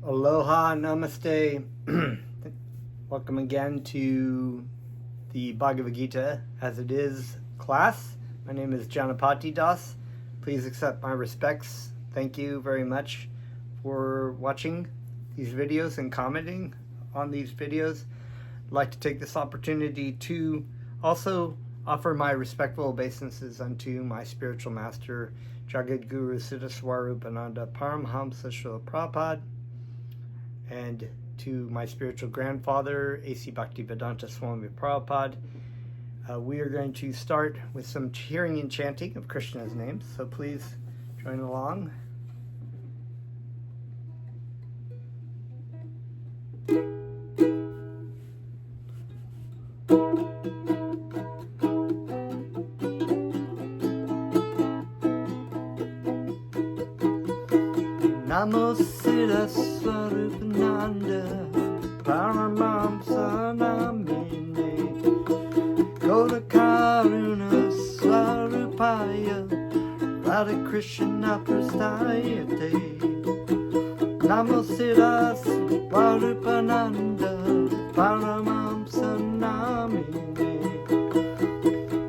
Aloha, namaste. Welcome again to the Bhagavad Gita as it is class. My name is Janapati Das. Please accept my respects. Thank you very much for watching these videos and commenting on these videos. I'd like to take this opportunity to also offer my respectful obeisances unto my spiritual master, Jagat Guru Siddha Swarupananda Paramhamsa Srila Prabhupada, and to my spiritual grandfather, A.C. Bhaktivedanta Swami Prabhupada. We are going to start with some hearing and chanting of Krishna's names, so please join along. Namo Siddha Swarupananda Paramhamsa Namine Goda Karuna Swarupaya Radha Krishna Prastayate Namo Siddha Swarupananda Paramhamsa Namine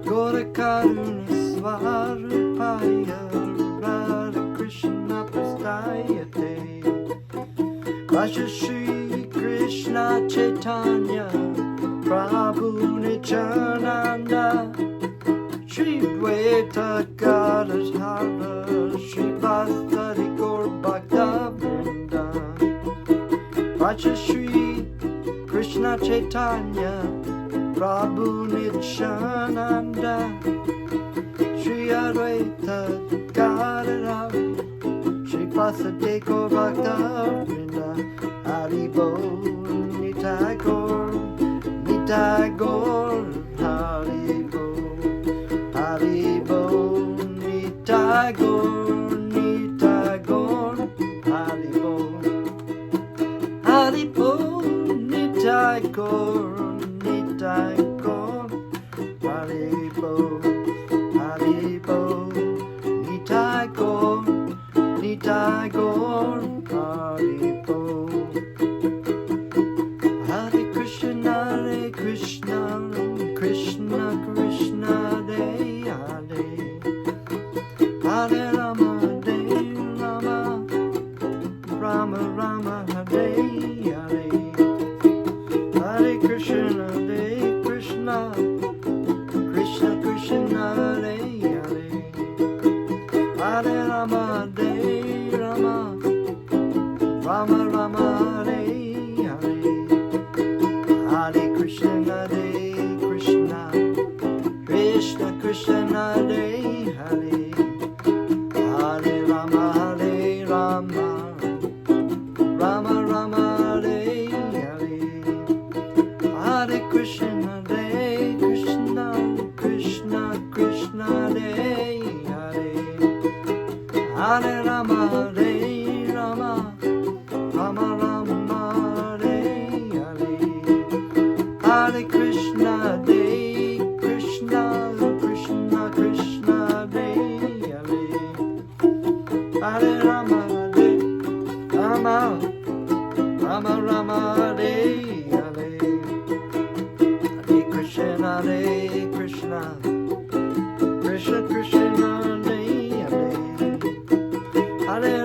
Goda Karuna Swarupaya Radha Krishna Prastayate Vaja Shri Krishna Chaitanya Prabhu Nityananda Shri Dvaita Gadadhara Shri Vasari Gaur Bhakta Vrinda Vaja Shri Krishna Chaitanya Prabhu Nityananda Shri Advaita Gadadhara Shri Vasari Gaur Bhakta Vrinda Hari Bol Nitai Gaur Nitai Gaur Hari Bol Nitai Gaur Nitai Gaur Hari Bol Nitai Gaur Nitai Gaur Hari Bol Nitai Gaur Nitai Gaur Hari Bol Hare Krishna Krishna Krishna Hare Hare Hare Rama Rama Rama Hare Hare Hare Krishna Krishna Krishna Krishna Hare Hare Hare Rama Rama Rama Hare Hare Hare Krishna Krishna Krishna Krishna Hare Hare Hare Rama Rama Rama Hare Hare Hare Krishna Krishna Krishna Krishna Hare Hare Hare Rama Rama Rama Hare Hare Hare Krishna Krishna Krishna Krishna Hare Hare Hare Rama Rama Hare Hare Hare Krishna Krishna Krishna Krishna Hare Hare Hare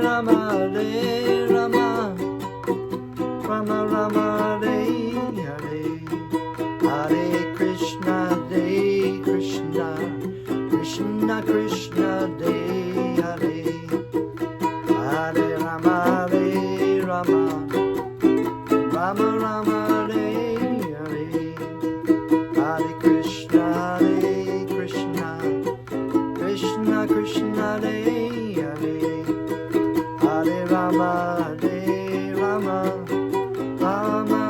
Rama Rama Rama Hare Hare Hare Krishna Krishna Krishna Krishna Hare Hare Hare Rama Rama Rama Hare Hare Hare Krishna Krishna Krishna Hare Hare Hare Rama Rama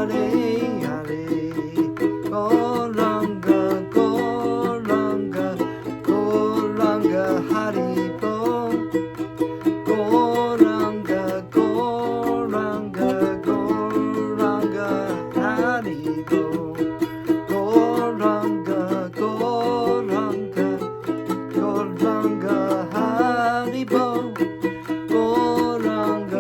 Hare Hare Gauranga Hari Bol Gauranga Hari Bol Gauranga Hari Bol Gauranga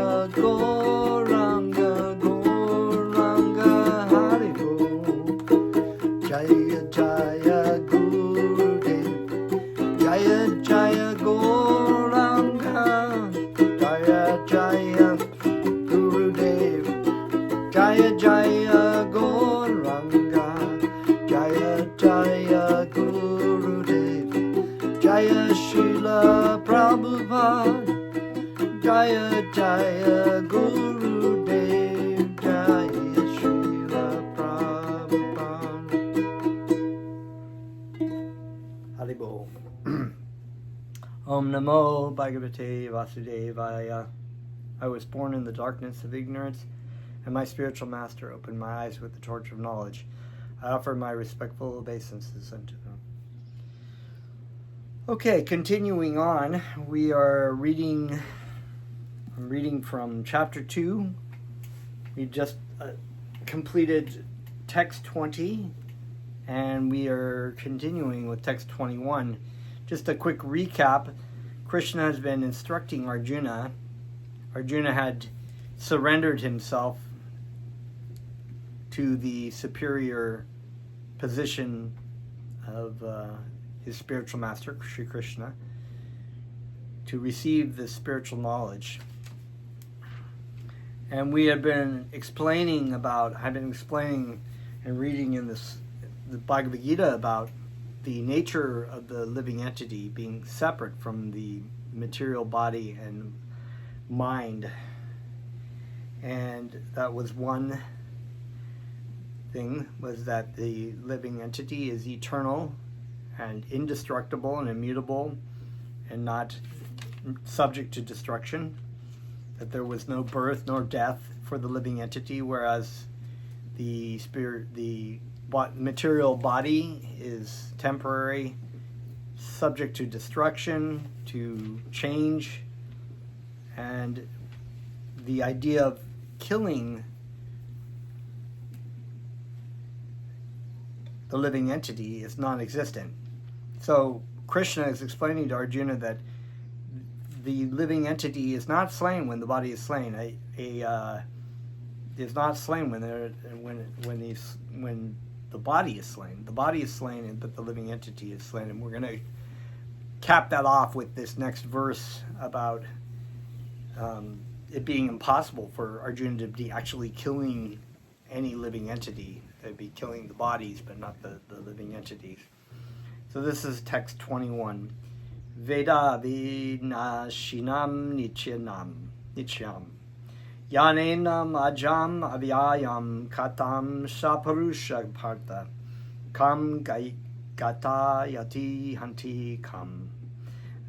Jaya Jaya Guru Dev Jaya Srila Prabhupada. Haribol. Om Namo Bhagavate Vasudevaya. I was born in the darkness of ignorance, and my spiritual master opened my eyes with the torch of knowledge. I offer my respectful obeisances unto them. Okay, continuing on, I'm reading from chapter 2. We just completed text 20, and we are continuing with text 21. Just a quick recap. Krishna has been instructing Arjuna. Arjuna had surrendered himself to the superior position of his spiritual master, Sri Krishna, to receive the spiritual knowledge. And we have been explaining and reading in the Bhagavad Gita about the nature of the living entity being separate from the material body and mind. And that was one thing, was that the living entity is eternal and indestructible and immutable and not subject to destruction, that there was no birth nor death for the living entity, whereas the material body is temporary, subject to destruction, to change, and the idea of killing the living entity is non-existent. So Krishna is explaining to Arjuna that the living entity is not slain when the body is slain. Is not slain when the body is slain. The body is slain, but the living entity is slain. And we're going to cap that off with this next verse about it being impossible for Arjuna to be actually killing any living entity. They'd be killing the bodies, but not the living entities. So this is text 21. Veda vinashinam nityam. Yanenam ajam avyayam katam sapurusha partha. Kam gata yati hanti kam.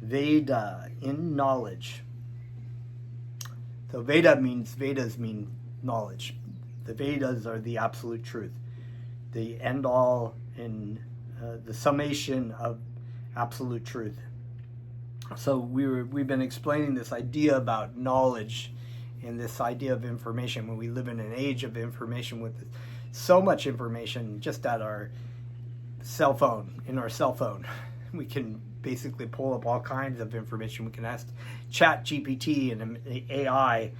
Veda, in knowledge. So Vedas mean knowledge. The Vedas are the absolute truth, the end all in the summation of absolute truth. So we've been explaining this idea about knowledge and this idea of information. When we live in an age of information, with so much information just at our cell phone, we can basically pull up all kinds of information. We can ask ChatGPT and AI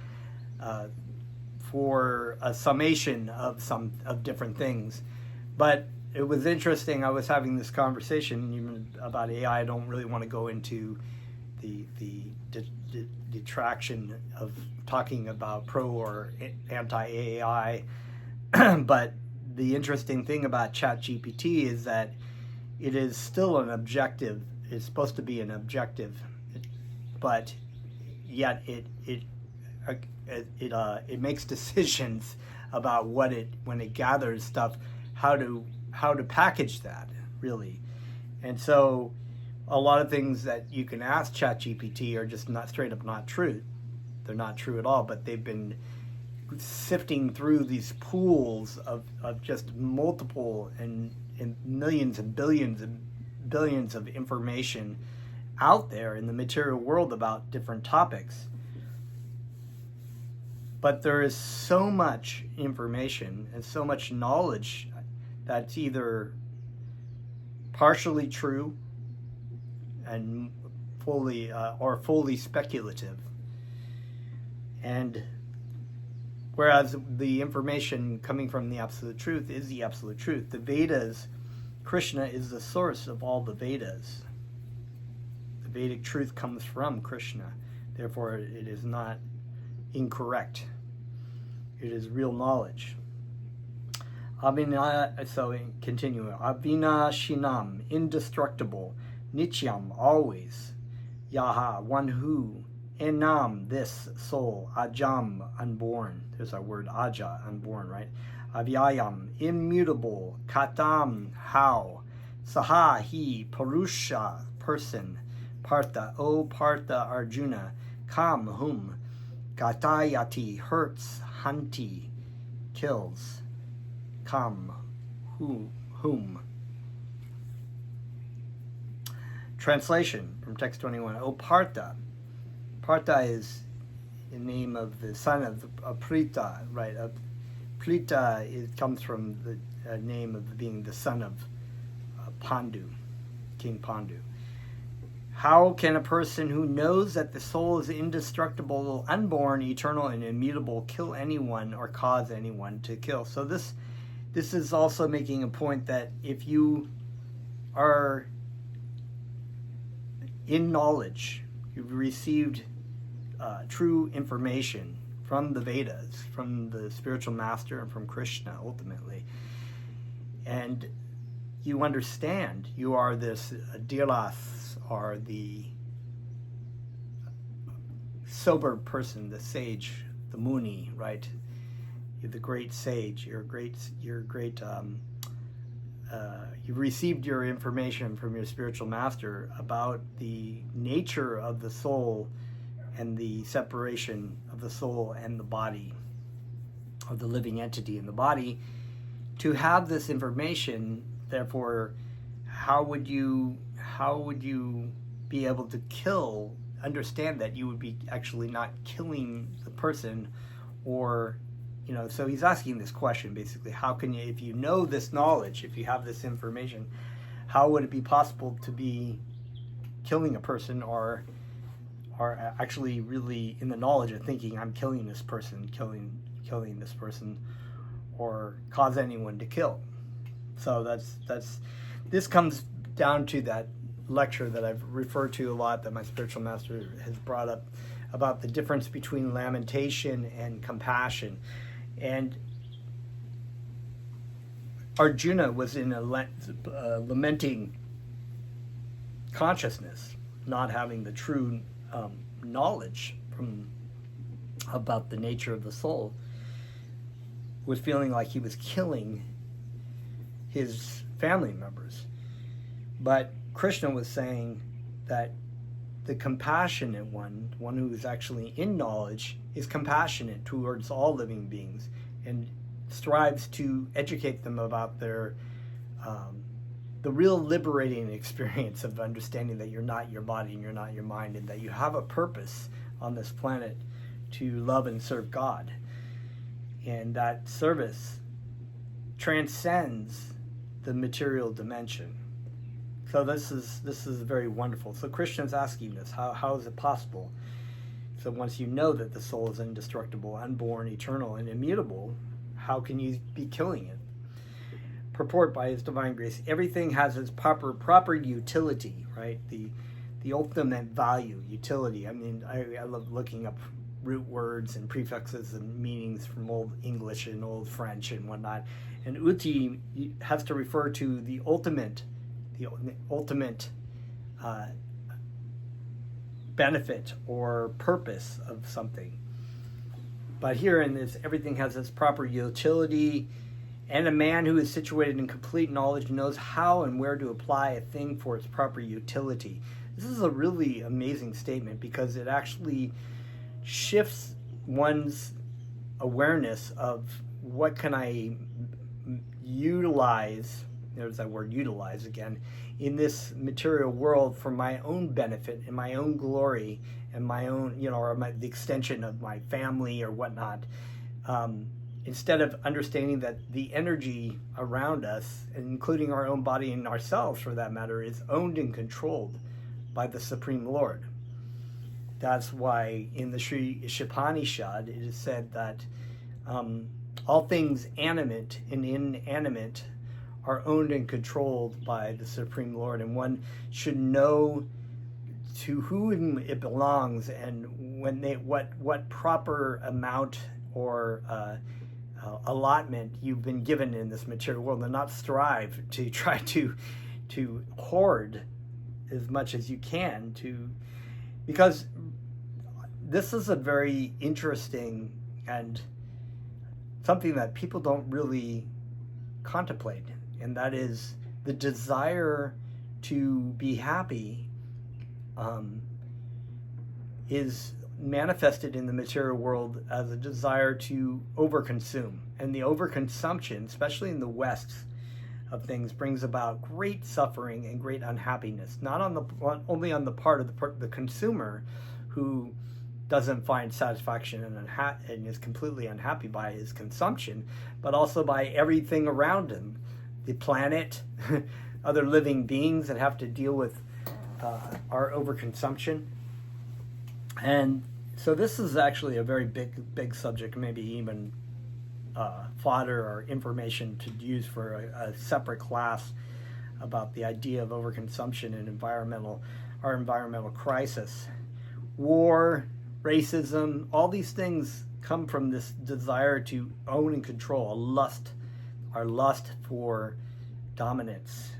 for a summation of different things. But it was interesting. I was having this conversation even about AI. I don't really want to go into the detraction of talking about pro or anti-AI. But the interesting thing about ChatGPT is that it is still an objective. It's supposed to be an objective, but yet it makes decisions about when it gathers stuff, how to package that, really. And so a lot of things that you can ask ChatGPT are just not straight up not true. They're not true at all, but they've been sifting through these pools of just multiple and millions and billions of information out there in the material world about different topics. But there is so much information and so much knowledge that's either partially true and fully speculative. And whereas the information coming from the absolute truth is the absolute truth. The Vedas, Krishna is the source of all the Vedas. The Vedic truth comes from Krishna. Therefore, it is not incorrect. It is real knowledge. So continue. Avinashinam, indestructible. Nityam, always. Yaha, one who Enam, this soul. Ajam, unborn. There's our word aja, unborn, right? Avyayam, immutable. Katam, how. Saha, he. Purusha, person. Partha, O Partha Arjuna. Kam, whom. Gatayati, hurts. Hanti, kills. Kam, whom. Translation from text 21. O Partha. Partha is the name of the son of Prita, right? Prita comes from the name of being the son of Pandu, King Pandu. How can a person who knows that the soul is indestructible, unborn, eternal, and immutable kill anyone or cause anyone to kill? So this is also making a point that if you are in knowledge, you've received true information from the Vedas, from the spiritual master, and from Krishna ultimately, and you understand you are this Dhiras, or the sober person, the sage, the Muni, right? You're the great sage. You've received your information from your spiritual master about the nature of the soul and the separation of the soul and the body, of the living entity in the body. To have this information, therefore, how would you be able to understand that you would be actually not killing the person? Or, so he's asking this question basically: how can you, if you know this knowledge, if you have this information, how would it be possible to be killing a person, or actually really in the knowledge of thinking, I'm killing this person, killing this person, or cause anyone to kill? So this comes down to that lecture that I've referred to a lot, that my spiritual master has brought up, about the difference between lamentation and compassion. And Arjuna was in a lamenting consciousness, not having the true knowledge about the nature of the soul, was feeling like he was killing his family members. But Krishna was saying that the compassionate one who is actually in knowledge, is compassionate towards all living beings and strives to educate them about their the real liberating experience of understanding that you're not your body and you're not your mind, and that you have a purpose on this planet to love and serve God. And that service transcends the material dimension. So this is very wonderful. So Krishna's asking this: how is it possible? So once you know that the soul is indestructible, unborn, eternal, and immutable, how can you be killing it? Purport by His Divine Grace: everything has its proper utility, right? The ultimate value, utility. I mean, I love looking up root words and prefixes and meanings from Old English and Old French and whatnot. And uti has to refer to the ultimate benefit or purpose of something. But here in this, everything has its proper utility, and a man who is situated in complete knowledge knows how and where to apply a thing for its proper utility. This is a really amazing statement, because it actually shifts one's awareness of what can I utilize, there's that word utilize again, in this material world for my own benefit and my own glory and my own, or the extension of my family or whatnot. Instead of understanding that the energy around us, including our own body and ourselves for that matter, is owned and controlled by the Supreme Lord. That's why in the Sri Ishopanishad it is said that all things animate and inanimate are owned and controlled by the Supreme Lord, and one should know to whom it belongs and what proper amount or allotment you've been given in this material world, and not strive to try to hoard as much as you can, because this is a very interesting and something that people don't really contemplate, and that is the desire to be happy is manifested in the material world as a desire to overconsume. And the overconsumption, especially in the West, of things brings about great suffering and great unhappiness, not only on the part of the consumer who doesn't find satisfaction and is completely unhappy by his consumption, but also by everything around him, the planet, other living beings that have to deal with our overconsumption. And so this is actually a very big subject, maybe even fodder or information to use for a separate class about the idea of overconsumption and our environmental crisis. War, racism, all these things come from this desire to own and control, our lust for dominance,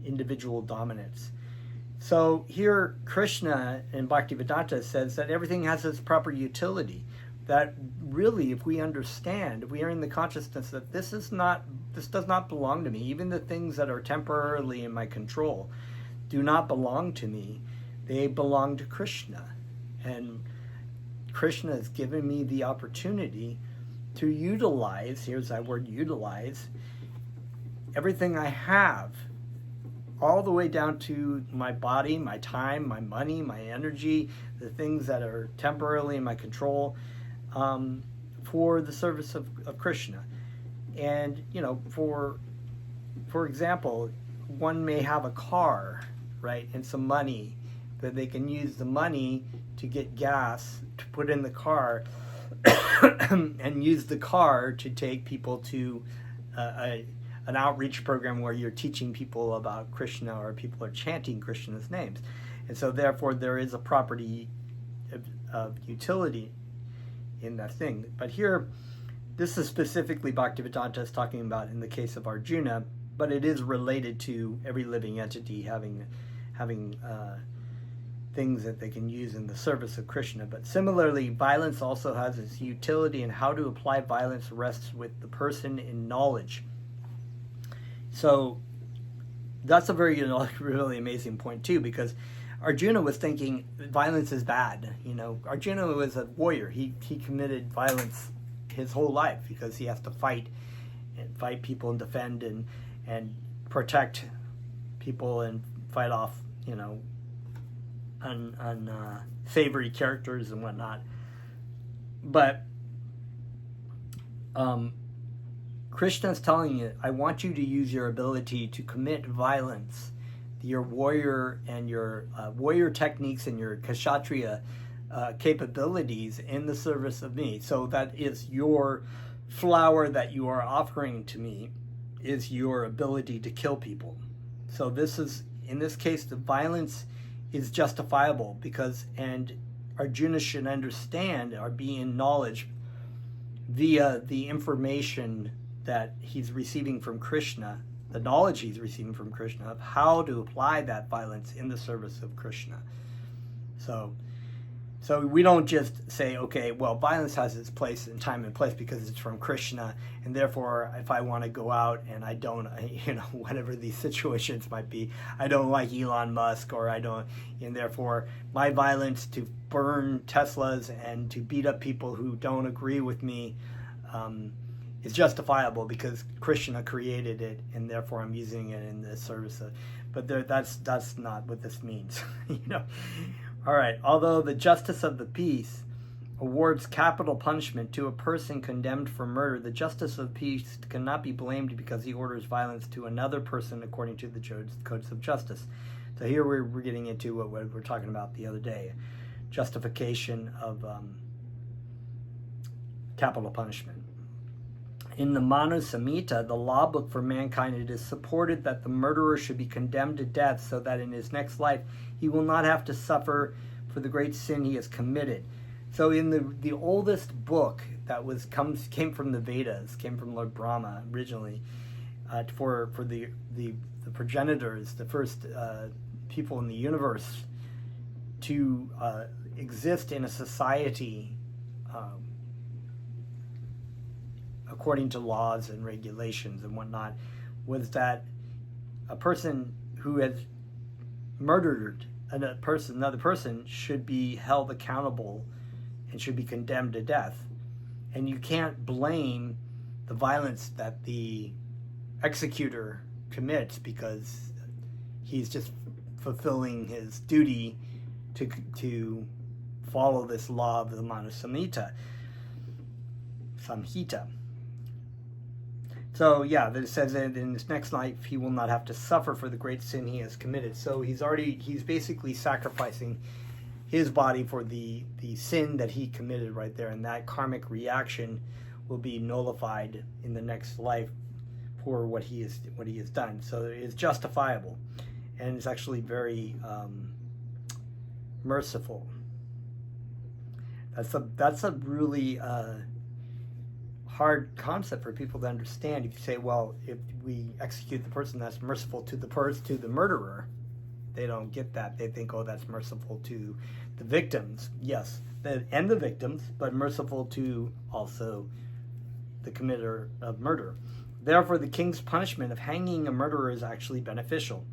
individual dominance. So here Krishna in Bhaktivedanta says that everything has its proper utility. That really, if we understand, if we are in the consciousness that this does not belong to me, even the things that are temporarily in my control do not belong to me, they belong to Krishna. And Krishna has given me the opportunity to utilize, here's that word utilize, everything I have, all the way down to my body, my time, my money, my energy, the things that are temporarily in my control, for the service of Krishna. And, for example, one may have a car, right, and some money, that they can use the money to get gas to put in the car and use the car to take people to an outreach program where you're teaching people about Krishna, or people are chanting Krishna's names. And so therefore there is a property of utility in that thing. But here, this is specifically Bhaktivedanta is talking about in the case of Arjuna, but it is related to every living entity having things that they can use in the service of Krishna. But similarly, violence also has its utility, and how to apply violence rests with the person in knowledge. So that's a very really amazing point too, because Arjuna was thinking violence is bad. Arjuna was a warrior. He committed violence his whole life because he has to fight people and defend and protect people and fight off unsavory characters and whatnot. But Krishna's telling you, I want you to use your ability to commit violence, your warrior and your warrior techniques and your kshatriya capabilities in the service of me. So that is your flower that you are offering to me, is your ability to kill people. So this is, in this case, the violence is justifiable and Arjuna should understand or be in knowledge via the information that he's receiving from Krishna, the knowledge he's receiving from Krishna of how to apply that violence in the service of Krishna. So we don't just say, okay, well, violence has its place and time and place because it's from Krishna, and therefore if I want to go out and I don't, whatever these situations might be, I don't like Elon Musk, or I don't, and therefore my violence to burn Teslas and to beat up people who don't agree with me is justifiable because Krishna created it, and therefore I'm using it in the service of. But that's not what this means, All right. Although the justice of the peace awards capital punishment to a person condemned for murder, the justice of peace cannot be blamed because he orders violence to another person according to the codes of justice. So here we're getting into what we were talking about the other day, justification of capital punishment. In the Manu Samhita, the law book for mankind, it is supported that the murderer should be condemned to death so that in his next life he will not have to suffer for the great sin he has committed. So in the oldest book that came from the Vedas, came from Lord Brahma originally, for the progenitors, the first people in the universe to exist in a society according to laws and regulations and whatnot, was that a person who has murdered another person should be held accountable and should be condemned to death. And you can't blame the violence that the executor commits because he's just fulfilling his duty to follow this law of the Manu Samhita. So yeah, it says that in his next life he will not have to suffer for the great sin he has committed. So he's basically sacrificing his body for the sin that he committed right there, and that karmic reaction will be nullified in the next life for what he has done. So it's justifiable, and it's actually very merciful. That's a really hard concept for people to understand. If you say, well, if we execute the person, that's merciful to the murderer, they don't get that. They think, oh, that's merciful to the victims. Yes, and the victims, but merciful to also the committer of murder. Therefore, the king's punishment of hanging a murderer is actually beneficial.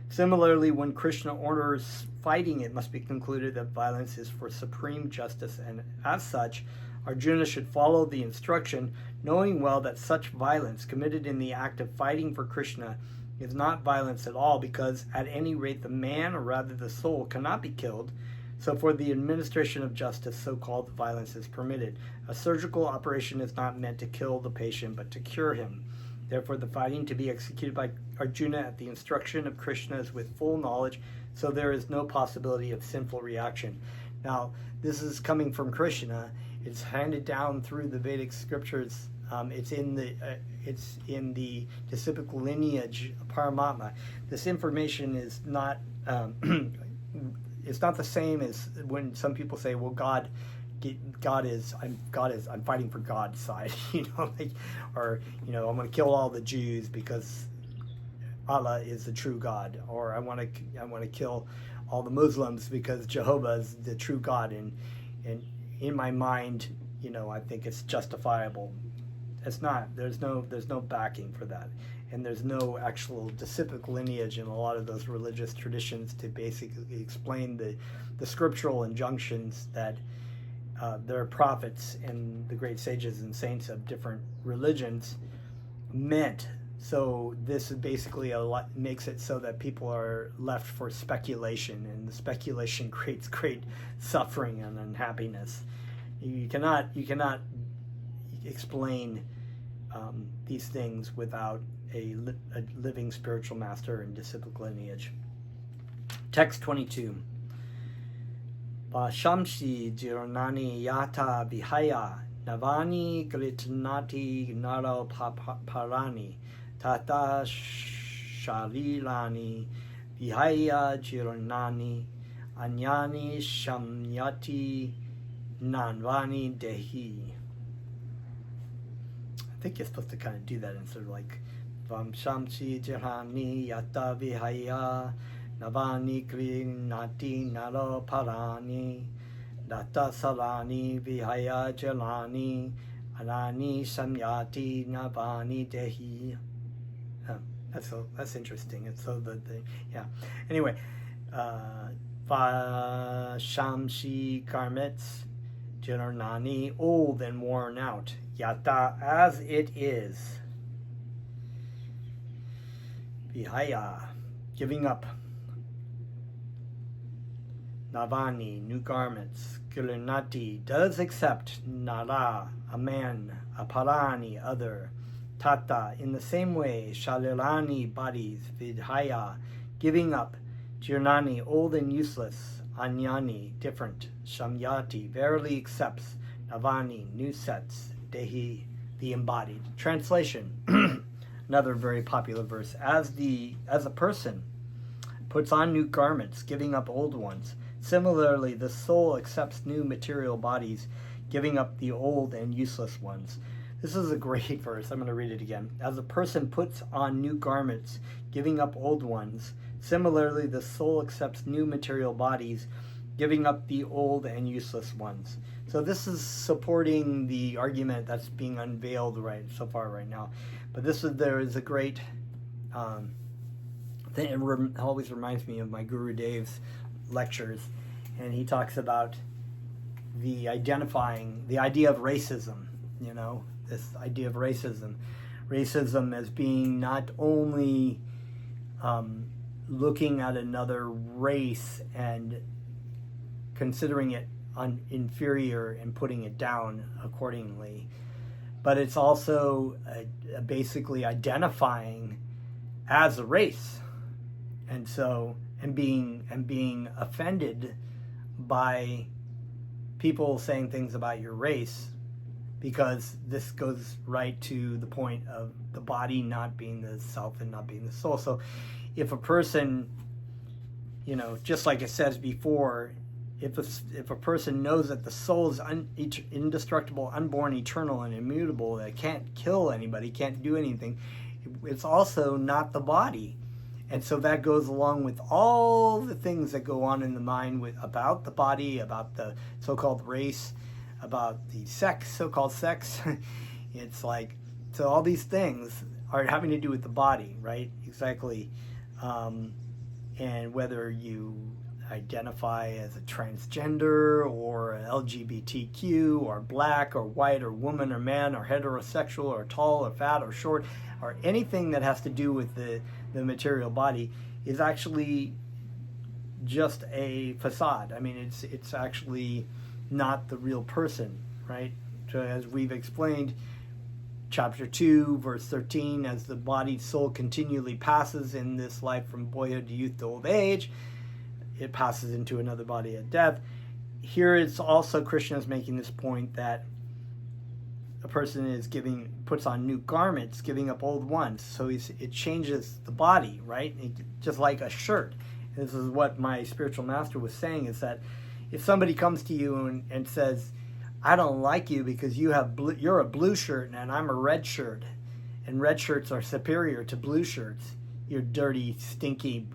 Similarly, when Krishna orders fighting, it must be concluded that violence is for supreme justice, and as such, Arjuna should follow the instruction, knowing well that such violence committed in the act of fighting for Krishna is not violence at all, because at any rate the man, or rather the soul, cannot be killed. So for the administration of justice, so-called violence is permitted. A surgical operation is not meant to kill the patient, but to cure him. Therefore, the fighting to be executed by Arjuna at the instruction of Krishna is with full knowledge, so there is no possibility of sinful reaction. Now, this is coming from Krishna. It's handed down through the Vedic scriptures. It's in the disciplic lineage of Paramatma. This information is not it's not the same as when some people say, well, I'm fighting for God's side, or I'm going to kill all the Jews because Allah is the true God, or I want to kill all the Muslims because Jehovah is the true God, and in my mind, I think it's justifiable. It's not. There's no backing for that, and there's no actual disciplic lineage in a lot of those religious traditions to basically explain the scriptural injunctions that their prophets and the great sages and saints of different religions meant. So this is basically makes it so that people are left for speculation, and the speculation creates great suffering and unhappiness. You cannot explain these things without a living spiritual master and disciplic lineage. Text 22. Vashamsi jiranani yata vihaya navani gritnati naro parani tata sharilani vihaya jiranani anyani shamyati nanvani dehi. I think you're supposed to kind of do that instead of like Vamshamsi jirani yata vihaya Navani Grinati Naro Parani Data Salani Vihaya Jalani Anani Samyati Navani Dehi. That's interesting. It's so yeah. Anyway, Vashamshi garments Janarnani, old and worn out. Yata, as it is. Vihaya, giving up. Navani, new garments. Gilunati, does accept. Nara, a man. Aparani, other. Tata, in the same way. Shalilani, bodies. Vidhaya, giving up. Jirnani, old and useless. Anyani, different. Shamyati, verily accepts. Navani, new sets. Dehi, the embodied. Translation. Another very popular verse. As a person puts on new garments, giving up old ones, similarly, the soul accepts new material bodies, giving up the old and useless ones. This is a great verse. I'm going to read it again. As a person puts on new garments, giving up old ones, similarly, the soul accepts new material bodies, giving up the old and useless ones. So this is supporting the argument that's being unveiled right now. But there is a great thing. It always reminds me of my Guru Dev's lectures, and he talks about the idea of racism. This idea of racism as being not only looking at another race and considering it inferior and putting it down accordingly, but it's also basically identifying as a race, and being offended by people saying things about your race, because this goes right to the point of the body not being the self and not being the soul. So if a person, just like it says before, if a person knows that the soul is indestructible, unborn, eternal, and immutable, that it can't kill anybody, can't do anything, it's also not the body. And so that goes along with all the things that go on in the mind about the body, about the so-called race, about the so-called sex. It's like, so all these things are having to do with the body, right? Exactly. And whether you identify as a transgender or an LGBTQ or black or white or woman or man or heterosexual or tall or fat or short or anything that has to do with the material body is actually just a facade. I mean, it's actually not the real person, right? So as we've explained, chapter 2, verse 13, as the body soul continually passes in this life from boyhood to youth to old age, it passes into another body at death. Here it's also, Krishna is making this point that a person puts on new garments, giving up old ones. So it changes the body, right? Just like a shirt. This is what my spiritual master was saying, is that if somebody comes to you and says, I don't like you because you're a blue shirt and I'm a red shirt, and red shirts are superior to blue shirts, you dirty, stinky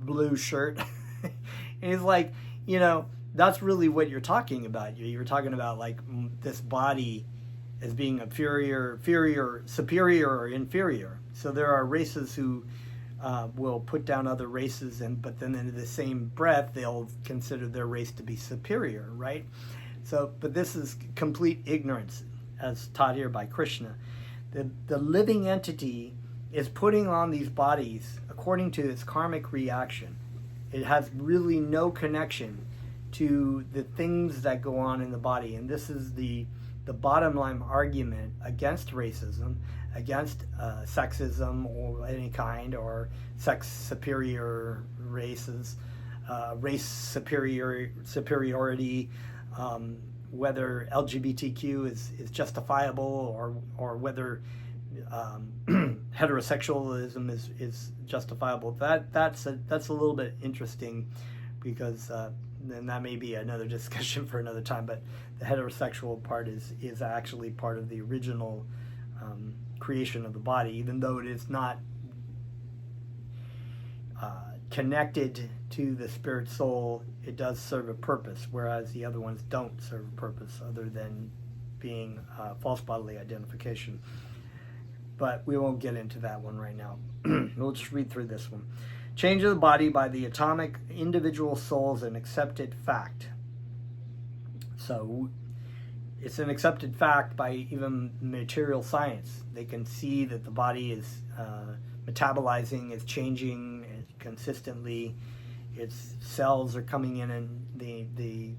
blue shirt. And he's like, that's really what you're talking about. You're talking about like this body as being superior or inferior. So there are races who will put down other races, but then in the same breath they'll consider their race to be superior, right? So, but this is complete ignorance, as taught here by Krishna. The living entity is putting on these bodies according to its karmic reaction. It has really no connection to the things that go on in the body. And this is the bottom line argument against racism, against sexism or any kind, or sex superior races, race superiority, whether LGBTQ is justifiable, or whether heterosexualism is justifiable. That's a little bit interesting, because then that may be another discussion for another time. But the heterosexual part is actually part of the original creation of the body, even though it is not connected to the spirit soul. It does serve a purpose, whereas the other ones don't serve a purpose other than being false bodily identification. But we won't get into that one right now. We'll just read through this one. Change of the body by the atomic individual soul is an accepted fact. So it's an accepted fact by even material science. They can see that the body is metabolizing, is changing consistently. Its cells are coming in, and the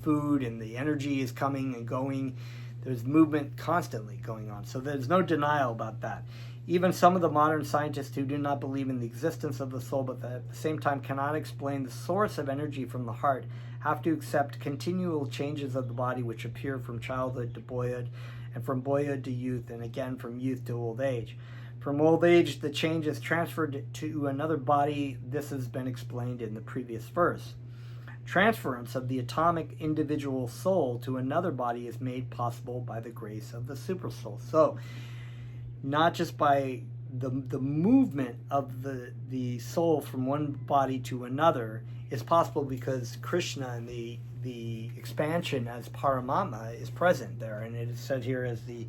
food and the energy is coming and going. There's movement constantly going on. So there's no denial about that. Even some of the modern scientists who do not believe in the existence of the soul, but at the same time cannot explain the source of energy from the heart, have to accept continual changes of the body which appear from childhood to boyhood, and from boyhood to youth, and again from youth to old age. From old age, the change is transferred to another body. This has been explained in the previous verse. Transference of the atomic individual soul to another body is made possible by the grace of the supersoul. So, not just by the movement of the soul from one body to another, it's possible because Krishna and the expansion as Paramatma is present there, and it is said here as the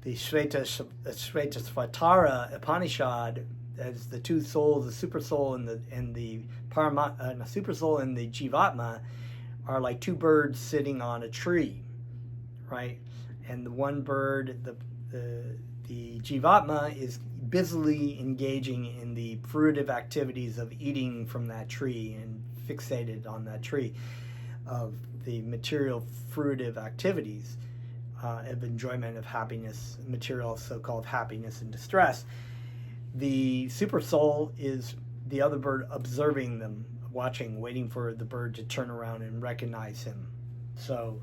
Shvetashvatara Upanishad, as the two souls, the super soul and the super soul and the Jivatma are like two birds sitting on a tree, right? And the one bird, the Jivatma, is busily engaging in the fruitive activities of eating from that tree and fixated on that tree, of the material fruitive activities of enjoyment of happiness, material so-called happiness and distress. The super soul is the other bird observing them, watching, waiting for the bird to turn around and recognize him. So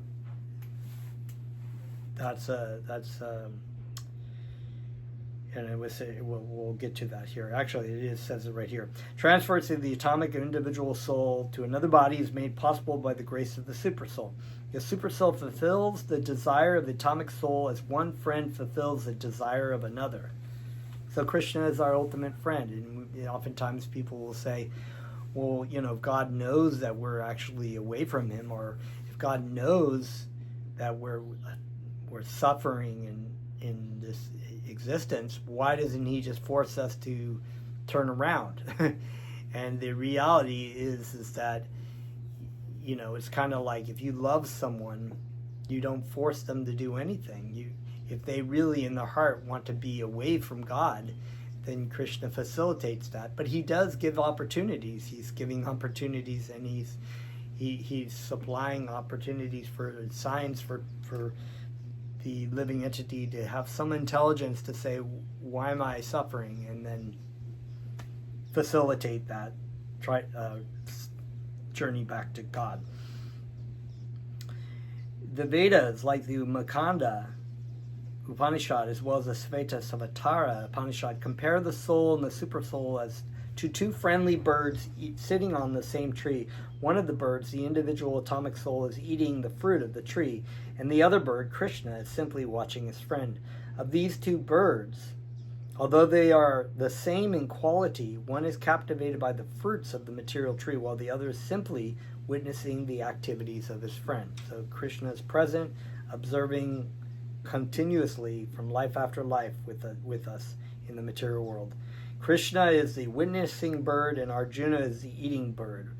and I would say we'll get to that here. Actually, it says it right here. Transfers of the atomic individual soul to another body is made possible by the grace of the supersoul. The supersoul fulfills the desire of the atomic soul as one friend fulfills the desire of another. So Krishna is our ultimate friend, and oftentimes people will say, well, God knows that we're actually away from him, or if God knows that we're suffering in this existence, why doesn't he just force us to turn around? And the reality is that it's kind of like, if you love someone, you don't force them to do anything. If they really in their heart want to be away from God, then Krishna facilitates that. But he does give opportunities. He's giving opportunities, and he's supplying opportunities for signs for the living entity to have some intelligence to say, why am I suffering? And then facilitate that journey back to God. The Vedas, like the Makanda Upanishad, as well as the Shvetashvatara Upanishad, compare the soul and the supersoul as to two friendly birds sitting on the same tree. One of the birds, the individual atomic soul, is eating the fruit of the tree, and the other bird, Krishna, is simply watching his friend. Of these two birds, although they are the same in quality, one is captivated by the fruits of the material tree, while the other is simply witnessing the activities of his friend. So Krishna is present, observing continuously from life after life with us in the material world. Krishna is the witnessing bird, and Arjuna is the eating bird.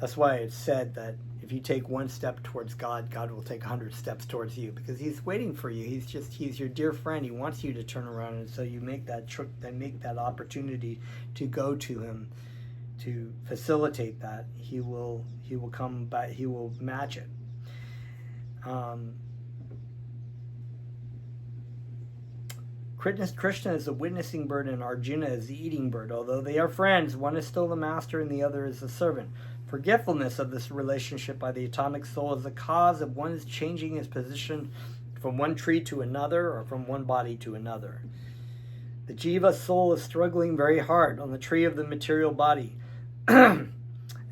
That's why it's said that if you take one step towards God, God will take 100 steps towards you, because he's waiting for you. He's your dear friend. He wants you to turn around, and so you make that opportunity to go to him, to facilitate that. He will come by. He will match it. Krishna is the witnessing bird, and Arjuna is the eating bird. Although they are friends, one is still the master and the other is the servant. Forgetfulness of this relationship by the atomic soul is the cause of one changing his position from one tree to another, or from one body to another. The jiva soul is struggling very hard on the tree of the material body. And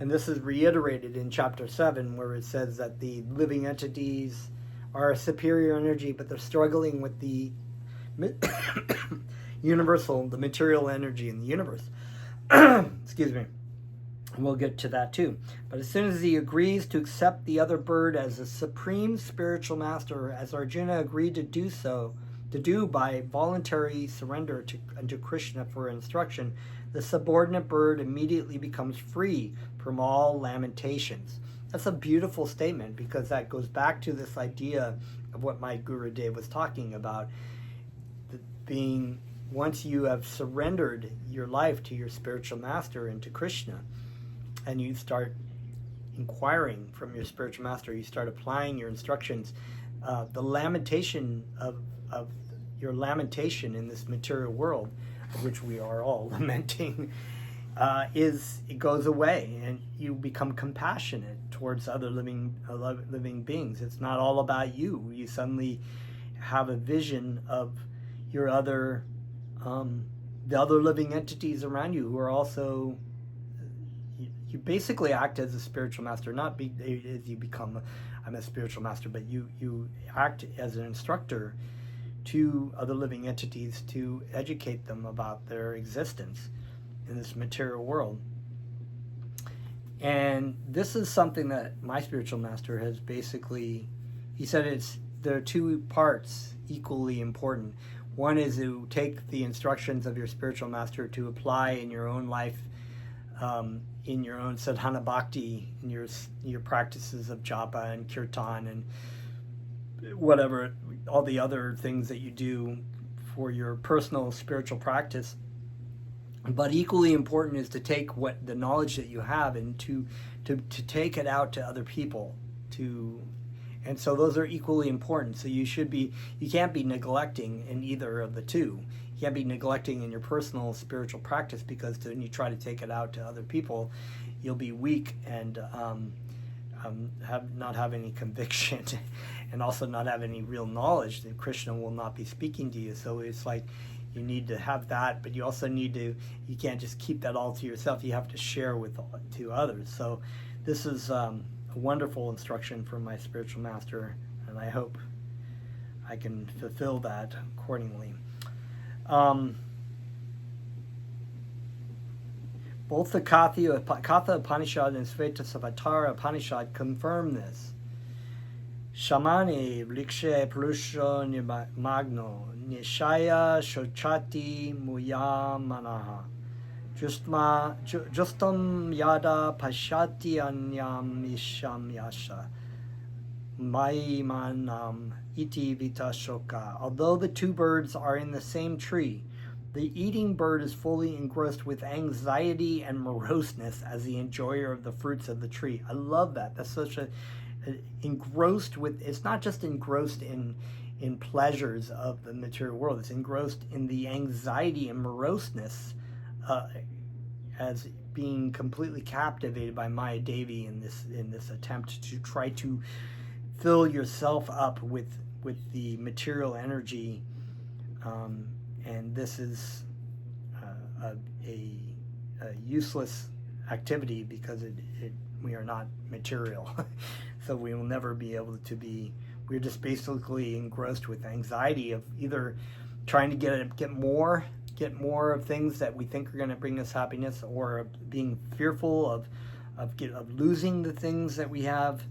this is reiterated in chapter 7, where it says that the living entities are a superior energy, but they're struggling with the universal, the material energy in the universe. Excuse me. We'll get to that too. But as soon as he agrees to accept the other bird as a supreme spiritual master, as Arjuna agreed to do by voluntary surrender to Krishna for instruction, the subordinate bird immediately becomes free from all lamentations. That's a beautiful statement, because that goes back to this idea of what my Guru Dev was talking about. Being, once you have surrendered your life to your spiritual master and to Krishna, and you start inquiring from your spiritual master, you start applying your instructions, the lamentation of your lamentation in this material world, of which we are all lamenting, it goes away, and you become compassionate towards other living beings. It's not all about you. You suddenly have a vision of your the other living entities around you, who are also, you basically act as a spiritual master, not as you become, I'm a spiritual master, but you act as an instructor to other living entities to educate them about their existence in this material world. And this is something that my spiritual master has basically, he said there are two parts equally important. One is to take the instructions of your spiritual master to apply in your own life, in your own sadhana bhakti, in your practices of japa and kirtan and whatever, all the other things that you do for your personal spiritual practice. But equally important is to take the knowledge that you have and to take it out to other people. And so those are equally important. So you can't be neglecting in either of the two. You can't be neglecting in your personal spiritual practice, because when you try to take it out to other people, you'll be weak and not have any conviction, and also not have any real knowledge. That Krishna will not be speaking to you. So it's like, you need to have that, but you also you can't just keep that all to yourself. You have to share to others. So this is a wonderful instruction from my spiritual master, and I hope I can fulfill that accordingly. Both the Katha Upanishad and Svetasvatara Upanishad confirm this. Shamane vrikshe purusho magno nishaya shochati muya manaha justam yada pashati anyam isham yasha maimanam iti vita shoka. Although the two birds are in the same tree, the eating bird is fully engrossed with anxiety and moroseness as the enjoyer of the fruits of the tree. I love that. That's such engrossed with, it's not just engrossed in pleasures of the material world, it's engrossed in the anxiety and moroseness, as being completely captivated by Maya Devi in this attempt to try to fill yourself up with the material energy, and this is a useless activity, because we are not material. So we will never be able to be, we're just basically engrossed with anxiety of either trying to get more of things that we think are going to bring us happiness, or being fearful of losing the things that we have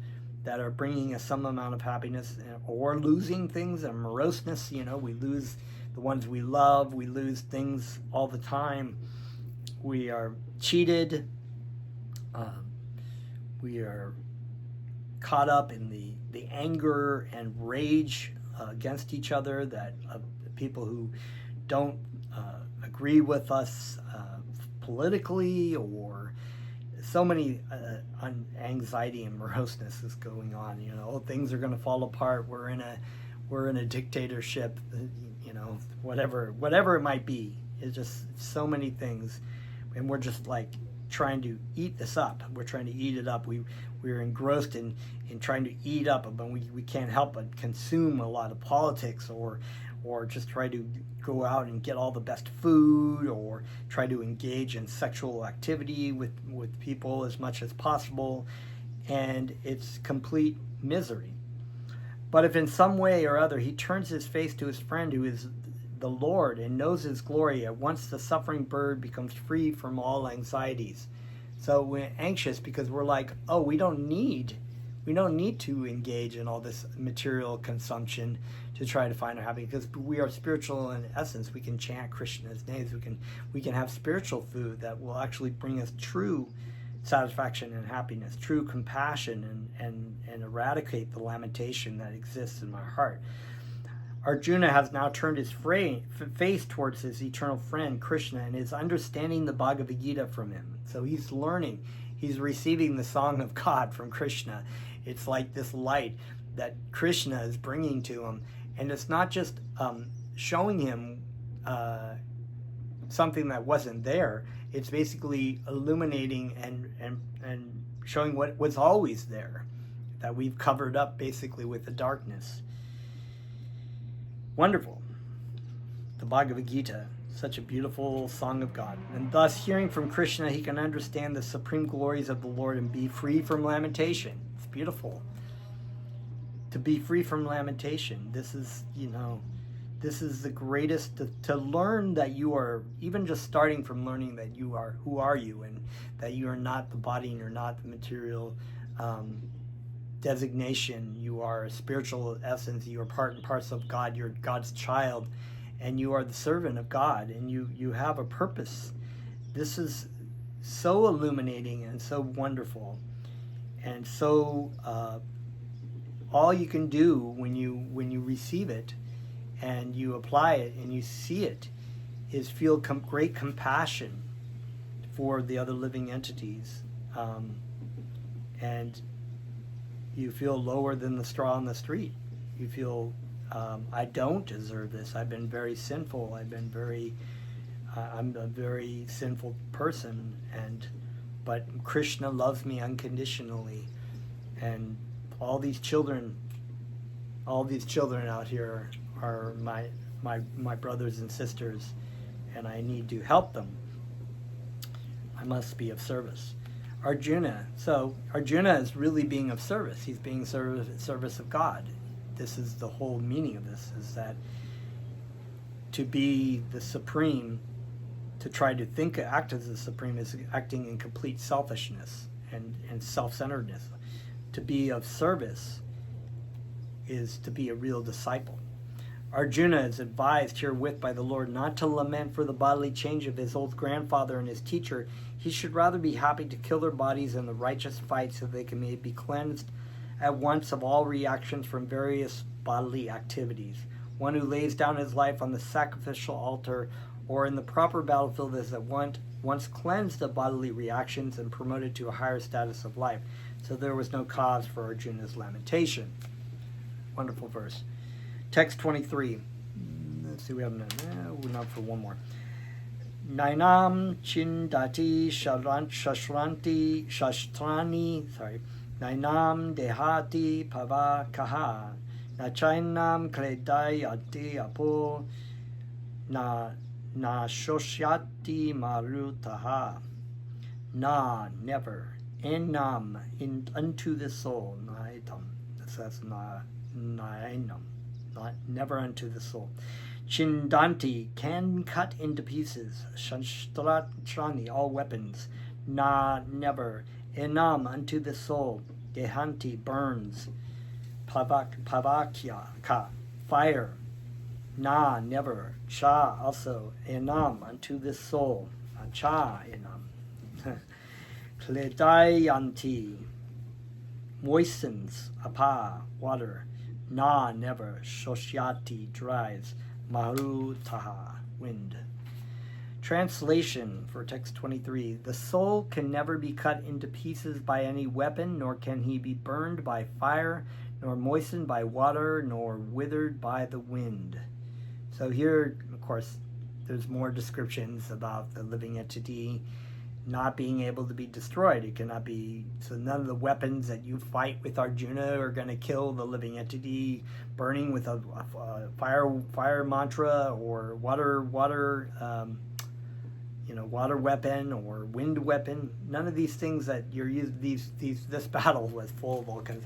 that are bringing us some amount of happiness, or losing things and moroseness. We lose the ones we love, we lose things all the time. We are cheated, we are caught up in the anger and rage against each other, that people who don't agree with us politically, or so many anxiety and moroseness is going on. Things are going to fall apart. We're in a dictatorship. Whatever it might be. It's just so many things, and we're just like trying to eat this up. We're trying to eat it up. We're engrossed in trying to eat up, but we can't help but consume a lot of politics, or just try to go out and get all the best food, or try to engage in sexual activity with people as much as possible, and it's complete misery. But if in some way or other he turns his face to his friend, who is the Lord, and knows his glory, at once the suffering bird becomes free from all anxieties. So we're anxious because we're like, oh, we don't need to engage in all this material consumption to try to find our happiness, because we are spiritual in essence. We can chant Krishna's names. We can have spiritual food that will actually bring us true satisfaction and happiness, true compassion, and eradicate the lamentation that exists in my heart. Arjuna has now turned his face towards his eternal friend Krishna, and is understanding the Bhagavad Gita from him. So he's learning. He's receiving the song of God from Krishna. It's like this light that Krishna is bringing to him. And it's not just showing him something that wasn't there. It's basically illuminating and showing what was always there, that we've covered up basically with the darkness. Wonderful. The Bhagavad Gita, such a beautiful song of God. And thus, hearing from Krishna, he can understand the supreme glories of the Lord and be free from lamentation. It's beautiful. To be free from lamentation. This This is the greatest, to learn that you are, even just starting from learning that you are, who are you, and that you are not the body and you're not the material designation. You are a spiritual essence. You are part and parcel of God. You're God's child, and you are the servant of God, and you have a purpose. This is so illuminating and so wonderful, and so all you can do when you receive it and you apply it and you see it is feel great compassion for the other living entities, and you feel lower than the straw on the street. You feel, I don't deserve this. I've been very sinful. I'm a very sinful person, but Krishna loves me unconditionally, and all these children out here are my brothers and sisters, and I need to help them. I must be of service. Arjuna is really being of service. He's being service of God. This is the whole meaning of this, is that to be the supreme, to try to act as the supreme, is acting in complete selfishness and self-centeredness. To be of service is to be a real disciple. Arjuna is advised herewith by the Lord not to lament for the bodily change of his old grandfather and his teacher. He should rather be happy to kill their bodies in the righteous fight, so they can be cleansed at once of all reactions from various bodily activities. One who lays down his life on the sacrificial altar or in the proper battlefield is at once cleansed of bodily reactions and promoted to a higher status of life. So there was no cause for Arjuna's lamentation. Wonderful verse. Text 23. Let's see, we have enough for one more. Nainam chindati shashranti shastrani. Nainam dehati pavakaha. Nachainam kledayati apo. Na shoshyati marutaha. Never. Enam, unto the soul. Naitam. That's nainam. Never unto the soul. Chindanti, can cut into pieces. Shastrani, all weapons. Never. Enam, unto the soul. Gehanti, burns. Pavakya, fire. Never. Cha, also. Enam, unto the soul. Cha, enam. Kledayanti, moistens. Apa, water. Never. Shoshyati, dries. Marutaha, wind. Translation for text 23. The soul can never be cut into pieces by any weapon, nor can he be burned by fire, nor moistened by water, nor withered by the wind. So here, of course, there's more descriptions about the living entity not being able to be destroyed. It cannot be, so none of the weapons that you fight with Arjuna are going to kill the living entity. Burning with a fire mantra, or water weapon, or wind weapon. None of these things that you're using. This battle was full of all kinds.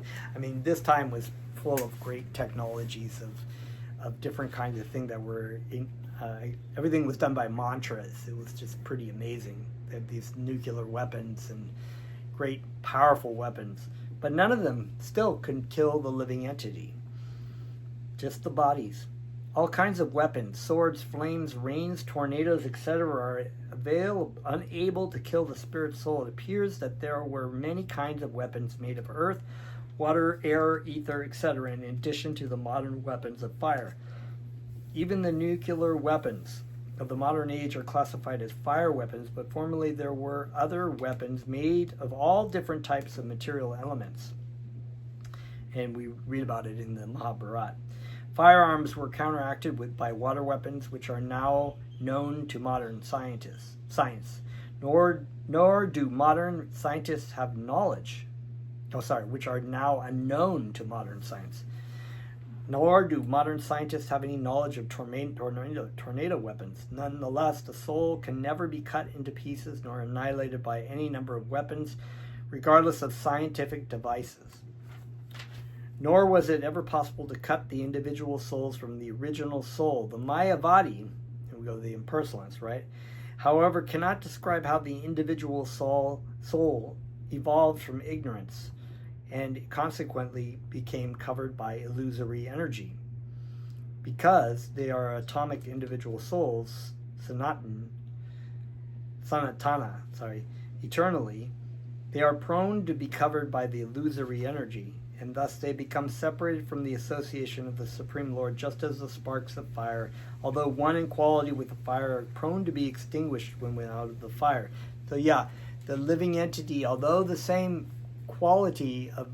This time was full of great technologies of different kinds of things that were in. Everything was done by mantras. It was just pretty amazing. They had these nuclear weapons and great powerful weapons, but none of them still could kill the living entity. Just the bodies. All kinds of weapons, swords, flames, rains, tornadoes, etc. are unable to kill the spirit soul. It appears that there were many kinds of weapons made of earth, water, air, ether, etc., in addition to the modern weapons of fire. Even the nuclear weapons of the modern age are classified as fire weapons, but formerly there were other weapons made of all different types of material elements. And we read about it in the Mahabharata. Firearms were counteracted by water weapons, which are now known to modern science. Nor do modern scientists have knowledge. Which are now unknown to modern science. Nor do modern scientists have any knowledge of tornado weapons. Nonetheless, the soul can never be cut into pieces nor annihilated by any number of weapons, regardless of scientific devices. Nor was it ever possible to cut the individual souls from the original soul. The Mayavadi, and we go to the impersonalists, right? However, cannot describe how the individual soul evolved from ignorance and consequently became covered by illusory energy. Because they are atomic individual souls, sanatana, eternally, they are prone to be covered by the illusory energy, and thus they become separated from the association of the Supreme Lord, just as the sparks of fire, although one in quality with the fire, are prone to be extinguished when out of the fire. So yeah, the living entity, although the same quality of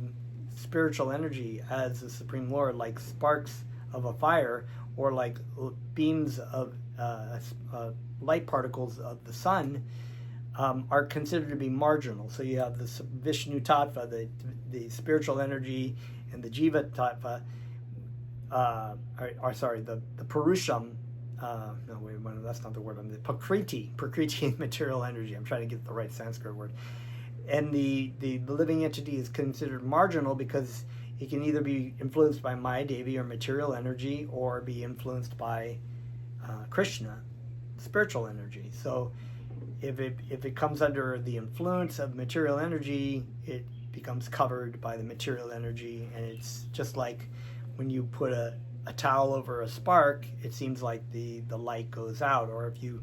spiritual energy as the Supreme Lord, like sparks of a fire or like beams of light particles of the sun, are considered to be marginal. So you have the Vishnu Tattva, the spiritual energy, and the Jiva Tattva, the Purusham, that's not the word, the Prakriti material energy. I'm trying to get the right Sanskrit word. And the living entity is considered marginal because it can either be influenced by Maya Devi or material energy, or be influenced by Krishna, spiritual energy. So if it comes under the influence of material energy, it becomes covered by the material energy, and it's just like when you put a towel over a spark, it seems like the light goes out. Or if you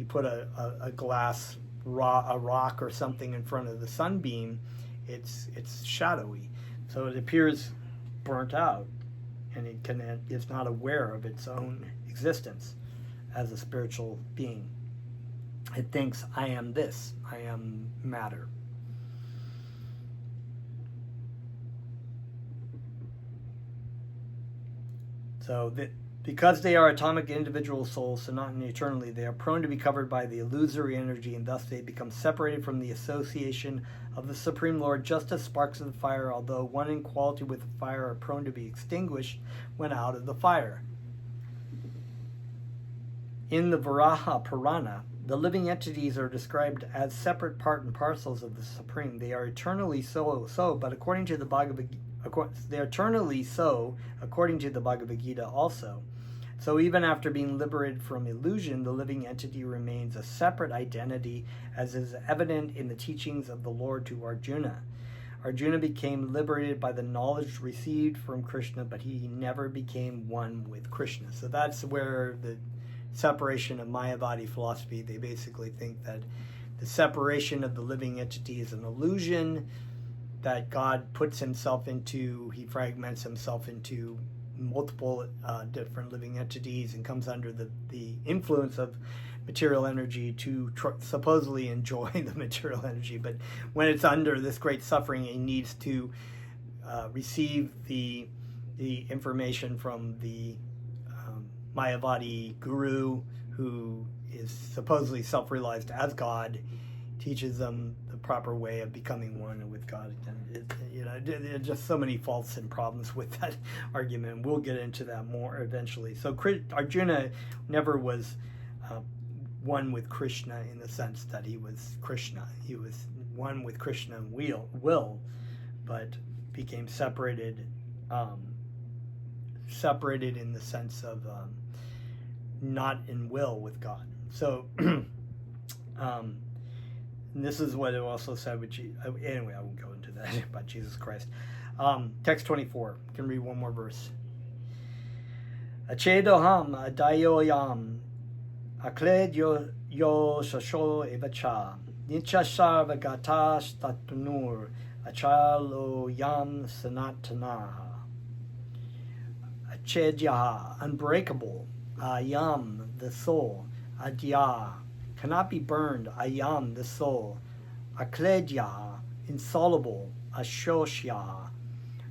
put a glass a rock or something in front of the sunbeam, it's shadowy, so it appears burnt out, and it's not aware of its own existence as a spiritual being. It thinks, I am this, I am matter. So because they are atomic individual souls, so not eternally, they are prone to be covered by the illusory energy, and thus they become separated from the association of the Supreme Lord, just as sparks of the fire, although one in quality with the fire, are prone to be extinguished when out of the fire. In the Varaha Purana, the living entities are described as separate part and parcels of the Supreme. They are eternally so, but according to the Bhagavad Gita, they are eternally so according to the Bhagavad Gita also. So even after being liberated from illusion, the living entity remains a separate identity, as is evident in the teachings of the Lord to Arjuna. Arjuna became liberated by the knowledge received from Krishna, but he never became one with Krishna. So that's where the separation of Mayavadi philosophy, they basically think that the separation of the living entity is an illusion that God puts himself into. He fragments himself into multiple different living entities and comes under the influence of material energy to supposedly enjoy the material energy. But when it's under this great suffering, he needs to receive the information from the Mayavadi guru, who is supposedly self-realized as God, teaches them the proper way of becoming one with God. And there are just so many faults and problems with that argument. We'll get into that more eventually. So Arjuna never was one with Krishna in the sense that he was Krishna. He was one with Krishna in will, but became separated in the sense of not in will with God. So and this is what it also said with Jesus. Anyway, I won't go into that about Jesus Christ. Text 24. I can read one more verse. Achedoham adayoyam akled yo shasho evacha nicha sarvagata statunur achalo yam sanatanaha. Achedyaha, unbreakable. Ayam, the soul. Adya, cannot be burned. Ayam, the soul. Akledya, insoluble. Ashoshya,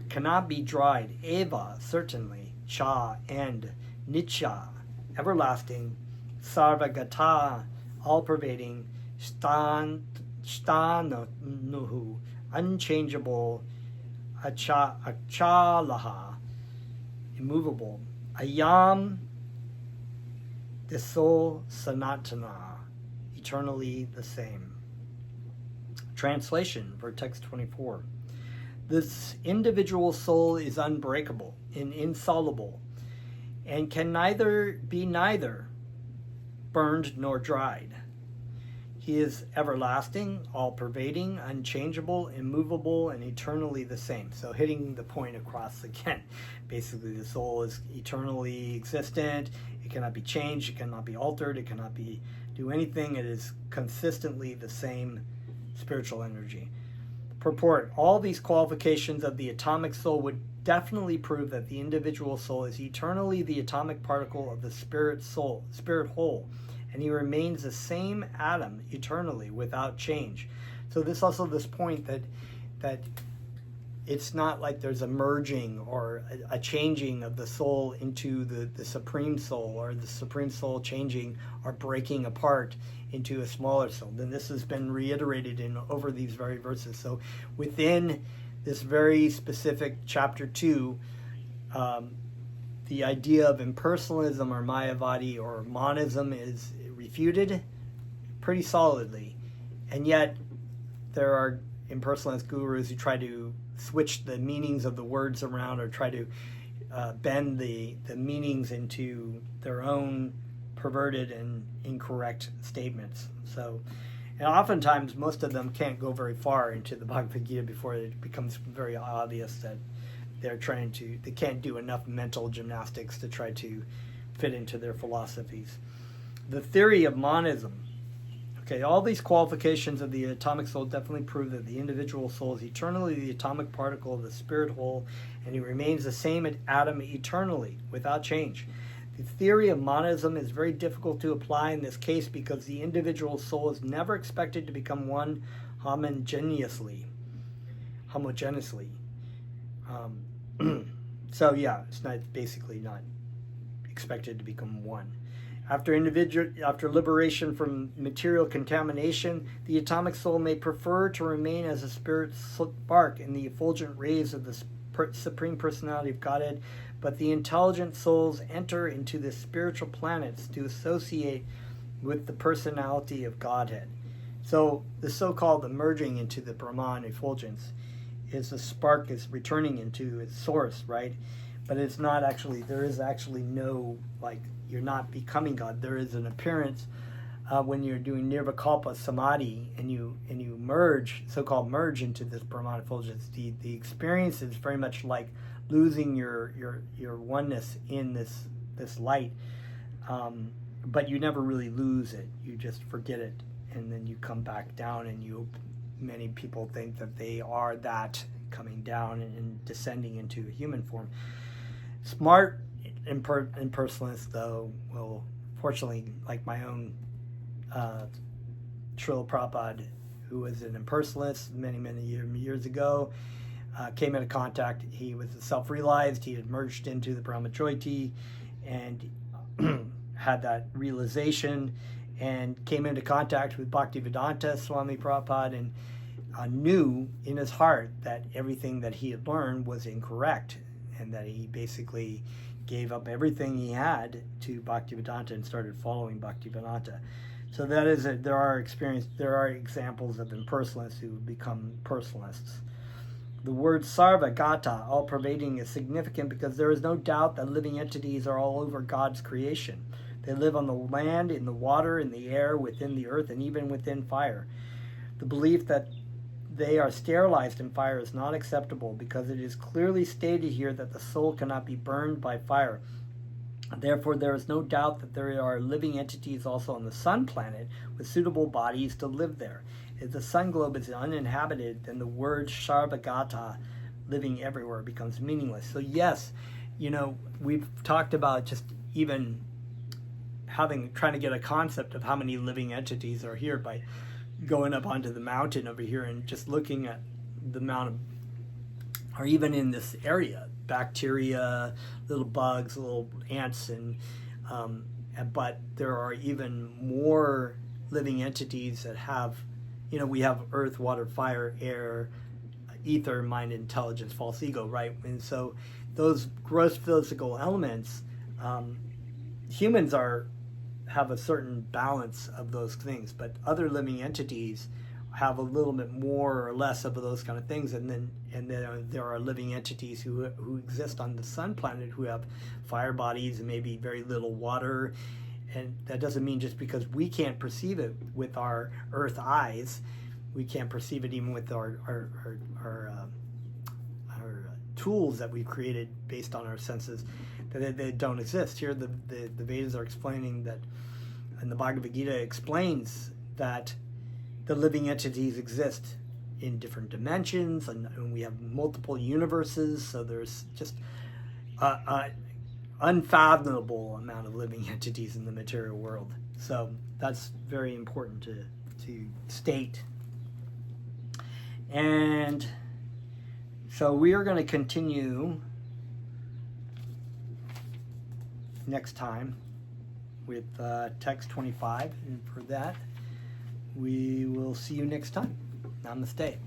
cannot be dried. Eva, certainly. Cha, and. Nitya, everlasting. Sarvagata, all-pervading. Shtanuhu, unchangeable. Achalaha, immovable. Ayam, the soul. Sanatana, eternally the same. Translation for text 24. This individual soul is unbreakable and insoluble, and can neither burned nor dried. He is everlasting, all-pervading, unchangeable, immovable, and eternally the same. So hitting the point across again. Basically, the soul is eternally existent. It cannot be changed. It cannot be altered. It cannot do anything. It is consistently the same spiritual energy. Purport: all these qualifications of the atomic soul would definitely prove that the individual soul is eternally the atomic particle of the spirit whole, and he remains the same atom eternally without change. So this point that it's not like there's a merging or a changing of the soul into the supreme soul, or the supreme soul changing or breaking apart into a smaller soul. Then this has been reiterated over these very verses. So within this very specific chapter 2, the idea of impersonalism or mayavadi or monism is refuted pretty solidly. And yet there are impersonalist gurus who try to switch the meanings of the words around, or try to bend the meanings into their own perverted and incorrect statements. So, and oftentimes most of them can't go very far into the Bhagavad Gita before it becomes very obvious that they can't do enough mental gymnastics to try to fit into their philosophies. The theory of monism. Okay, all these qualifications of the atomic soul definitely prove that the individual soul is eternally the atomic particle of the spirit whole, and he remains the same atom eternally without change. The theory of monism is very difficult to apply in this case because the individual soul is never expected to become one homogeneously. So yeah, it's basically not expected to become one. After liberation from material contamination, the atomic soul may prefer to remain as a spirit spark in the effulgent rays of the Supreme Personality of Godhead, but the intelligent souls enter into the spiritual planets to associate with the personality of Godhead. So the so-called merging into the Brahman effulgence is the spark is returning into its source, right? But it's not actually, there is actually no, like, you're not becoming God. There is an appearance when you're doing nirvikalpa samadhi and you merge, so-called merge into this Brahman effulgence. The experience is very much like losing your oneness in this light, but you never really lose it. You just forget it, and then you come back down, and many people think that they are that coming down and descending into a human form. Smart impersonalists, though, will, fortunately, like my own Srila Prabhupada, who was an impersonalist many years ago, came into contact. He was self-realized. He had merged into the Brahmajyoti and had that realization, and came into contact with Bhaktivedanta Swami Prabhupada, and knew in his heart that everything that he had learned was incorrect, and that he basically gave up everything he had to Bhaktivedanta and started following Bhaktivedanta. So that is there are examples of impersonalists who become personalists. The word sarvagata, all-pervading, is significant because there is no doubt that living entities are all over God's creation. They live on the land, in the water, in the air, within the earth, and even within fire. The belief that they are sterilized in fire is not acceptable because it is clearly stated here that the soul cannot be burned by fire. Therefore, there is no doubt that there are living entities also on the sun planet with suitable bodies to live there. If the sun globe is uninhabited, then the word Sarvagata, living everywhere, becomes meaningless. So yes, we've talked about just even trying to get a concept of how many living entities are here by going up onto the mountain over here and just looking at the amount of, or even in this area, bacteria, little bugs, little ants, but there are even more living entities that have, we have earth, water, fire, air, ether, mind, intelligence, false ego, right? And so those gross physical elements, humans have a certain balance of those things, but other living entities have a little bit more or less of those kind of things, and then there are living entities who exist on the sun planet who have fire bodies and maybe very little water. And that doesn't mean just because we can't perceive it with our earth eyes, we can't perceive it even with our tools that we've created based on our senses, that they don't exist. Here the Vedas are explaining that, and the Bhagavad Gita explains that the living entities exist in different dimensions, and we have multiple universes, so there's just an unfathomable amount of living entities in the material world. So that's very important to state. And so we are going to continue next time with text 25, and for that we will see you next time. Namaste.